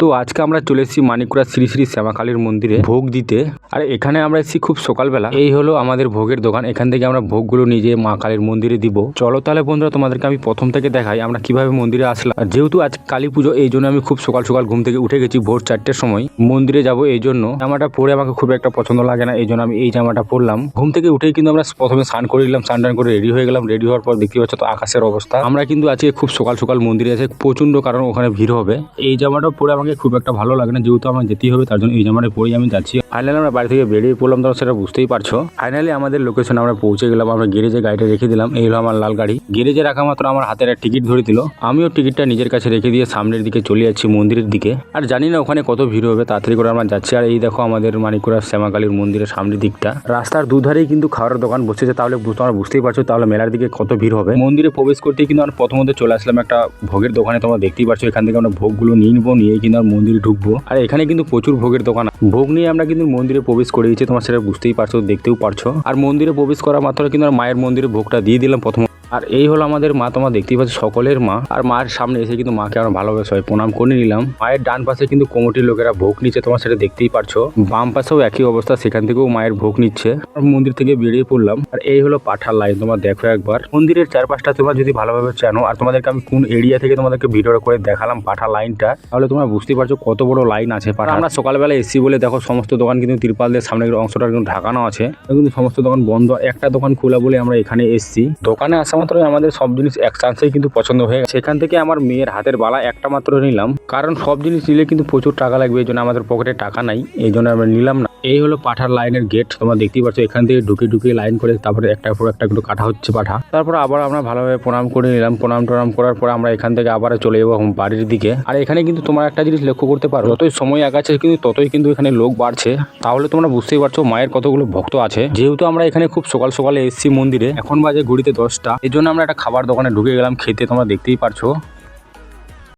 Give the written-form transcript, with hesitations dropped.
তো আজকে আমরা চলে এসেছি মানিকপুরা শ্রী শ্রী শ্যামাকালীর মন্দিরে ভোগ দিতে। আর এখানে আমরা এসেছি খুব সকালবেলা। এই হলো আমাদের ভোগের দোকান, এখান থেকে আমরা ভোগগুলো নিজে মা কালীর মন্দিরে দিব। চলো তাহলে বন্ধুরা তোমাদেরকে আমি প্রথম থেকে দেখাই আমরা কিভাবে মন্দিরে আসলাম। আর যেহেতু আজ কালী পুজো, এই জন্য আমি খুব সকাল সকাল ঘুম থেকে উঠে গেছি ভোর 4টের সময় মন্দিরে যাব। এই জন্য জামাটা পরে আমাকে খুব একটা পছন্দ লাগে না, এই জন্য আমি এই জামাটা পরলাম। ঘুম থেকে উঠেই কিন্তু আমরা প্রথমে স্নান করে নিলাম, স্নান টান করে রেডি হয়ে গেলাম। রেডি হওয়ার পর দেখতে পাচ্ছ তো আকাশের অবস্থা। আমরা কিন্তু আজকে খুব সকাল সকাল মন্দিরে আছে প্রচন্ড, কারণ ওখানে ভিড় হবে। এই জামাটা পরে আমাকে খুব একটা ভালো লাগে না, যেহেতু আমার যেতেই হবে তার জন্য এই জামাটা পরেই আমি যাচ্ছি। ফাইনালি আমরা বাড়ি থেকে বেরিয়ে পড়লাম, তোমরা সেটা বুঝতেই পারছো। ফাইনালি আমাদের লোকেশনে আমরা পৌঁছে গেলাম। আমরা গ্যারেজে গাড়িটা রেখে দিলাম। এই হলো আমার লাল গাড়ি। গ্যারেজে রাখা মাত্র আমার হাতের একটা টিকিট ধরে দিল। আমিও টিকিটটা নিজের কাছে রেখে দিয়ে সামনের দিকে চলে যাচ্ছি মন্দিরের দিকে। আর জানি না ওখানে কত ভিড় হবে, তাড়াতাড়ি করে আমরা যাচ্ছি। আর এই দেখো আমাদের মানিকপুরা শ্যামাকালীর মন্দিরের সামনের দিকটা, রাস্তার দুধারেই কিন্তু খাওয়ার দোকান বসেছে। তাহলে তোমরা বুঝতেই পারছো তাহলে মেলার দিকে কত ভিড় হবে। মন্দিরে প্রবেশ করতেই কিন্তু আমরা প্রথমত চলে আসলাম একটা ভোগের দোকানে। তোমরা দেখতেই পাচ্ছ এখান থেকে আমরা ভোগগুলো নিয়ে নিবো, নিয়ে কিন্তু আর মন্দিরে ঢুকবো। আর এখানে কিন্তু প্রচুর ভোগের দোকান। ভোগ নিয়ে আমরা কিন্তু মন্দিরে প্রবেশ করে দিয়েছি, তোমরা সেটা বুঝতেই পারছো, দেখতেও পারছো। আর মন্দিরে প্রবেশ করা মাত্র কিন্তু মায়ের মন্দিরে ভোগটা দিয়ে দিলাম প্রথম। আর এই হলো আমাদের মা, তোমরা দেখতেই পাচ্ছ সকলের মা। আর মায়ের সামনে এসে কিন্তু মাকে আমরা ভালোভাবে সবাই প্রণাম করে নিলাম। মায়ের ডান পাশে কিন্তু কমিটির লোকেরা ভোগ নিচ্ছে, তোমরা সেটা দেখতেই পারছো। বাম পাশেও একই অবস্থা, সেখান থেকেও মায়ের ভোগ নিচ্ছে। মন্দির থেকে বেরিয়ে পড়লাম। আর এই হলো পাঠার লাইন, তোমরা দেখো একবার। মন্দিরের চারপাশটা তোমরা যদি ভালোভাবে জানো, আর তোমাদেরকে আমি কোন এরিয়া থেকে তোমাদেরকে ভিডিও করে দেখালাম পাঠা লাইনটা, তাহলে তোমরা বুঝতেই পারছো কত বড় লাইন আছে পাঠা। আমরা সকালবেলা এসছি বলে দেখো সমস্ত দোকান কিন্তু তিরপাল দিয়ে সামনের অংশটা কিন্তু ঢাকানো আছে, কিন্তু সমস্ত দোকান বন্ধ। একটা দোকান খোলা বলে আমরা এখানে এসছি। দোকানে আসা মাত্র আমাদের সব জিনিস এক চান্সেই কিন্তু পছন্দ হয়ে গেছে। সেখান থেকে আমার মেয়ের হাতের বালা একটা মাত্র নিলাম, কারণ সব জিনিস নিলে কিন্তু প্রচুর টাকা লাগবে, এই জন্য আমাদের পকেটে টাকা নাই, এই জন্য আমরা নিলাম না। এই হলো পাঠার লাইনের গেট, তোমরা দেখতেই পাচ্ছ। এখান থেকে ঢুকে ঢুকে লাইন করে তারপরে একটার পর একটা কিন্তু কাটা হচ্ছে পাঠা। তারপর আবার আমরা ভালোভাবে প্রণাম করে নিলাম। প্রণাম টনাম করার পর আমরা এখান থেকে আবার চলে যাবো বাড়ির দিকে। আর এখানে কিন্তু তোমার একটা জিনিস লক্ষ্য করতে পারো, যতই সময় আগাচ্ছে কিন্তু ততই কিন্তু এখানে লোক বাড়ছে। তাহলে তোমরা বুঝতেই পারছো মায়ের কতগুলো ভক্ত আছে। যেহেতু আমরা এখানে খুব সকাল সকালে এসেছি মন্দিরে, এখন বাজে ঘড়িতে 10টা, এই জন্য আমরা একটা খাবার দোকানে ঢুকে গেলাম খেতে, তোমরা দেখতেই পারছো।